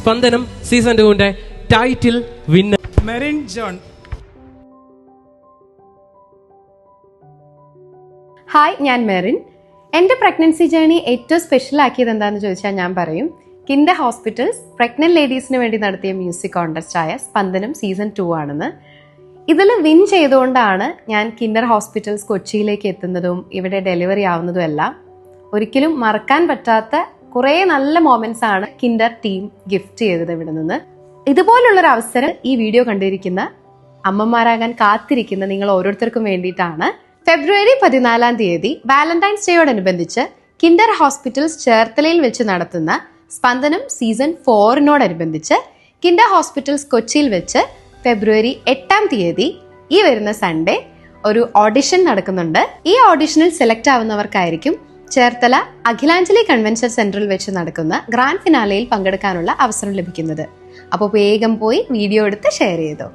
സ്പന്ദനം season 2 title winner Merin John. Hi, ഞാൻ മെറിൻ. എൻ്റെ പ്രഗ്നൻസി ജേണി ഏറ്റവും സ്പെഷ്യൽ ആക്കിയത് എന്താണെന്ന് ചോദിച്ചാൽ ഞാൻ പറയും കിൻഡർ ഹോസ്പിറ്റൽസ് പ്രഗ്നന്റ് ലേഡീസിന് വേണ്ടി നടത്തിയ മ്യൂസിക് കോൺടെസ്റ്റ് ആയ സ്പന്ദനം സീസൺ 2 ആണെന്ന്. ഇതിൽ വിൻ ചെയ്തുകൊണ്ടാണ് ഞാൻ കിൻഡർ ഹോസ്പിറ്റൽസ് കൊച്ചിയിലേക്ക് എത്തുന്നതും ഇവിടെ ഡെലിവറി ആവുന്നതും എല്ലാം. ഒരിക്കലും മറക്കാൻ പറ്റാത്ത കുറേ നല്ല മൊമെന്റ്സ് ആണ് കിൻഡർ ടീം ഗിഫ്റ്റ് ചെയ്തത് ഇവിടെ നിന്ന്. ഇതുപോലുള്ളൊരു അവസരം ഈ വീഡിയോ കണ്ടിരിക്കുന്ന അമ്മമാരാകാൻ കാത്തിരിക്കുന്ന നിങ്ങൾ ഓരോരുത്തർക്കും വേണ്ടിയിട്ടാണ്. ഫെബ്രുവരി 14 വാലന്റൈൻസ് ഡേയോടനുബന്ധിച്ച് കിൻഡർ ഹോസ്പിറ്റൽസ് ചേർത്തലയിൽ വെച്ച് നടത്തുന്ന സ്പന്ദനം സീസൺ 4നോടനുബന്ധിച്ച് കിൻഡർ ഹോസ്പിറ്റൽസ് കൊച്ചിയിൽ വെച്ച് ഫെബ്രുവരി 8 ഈ വരുന്ന സൺഡേ ഒരു ഓഡിഷൻ നടക്കുന്നുണ്ട്. ഈ ഓഡിഷനിൽ സെലക്ട് ആവുന്നവർക്കായിരിക്കും ചേർത്തല അഖിലാഞ്ജലി കൺവെൻഷൻ സെന്ററിൽ വെച്ച് നടക്കുന്ന ഗ്രാൻഡ് ഫിനാലെയിൽ പങ്കെടുക്കാനുള്ള അവസരം ലഭിക്കുന്നത്. അപ്പോൾ വേഗം പോയി വീഡിയോ എടുത്ത് ഷെയർ ചെയ്തോ.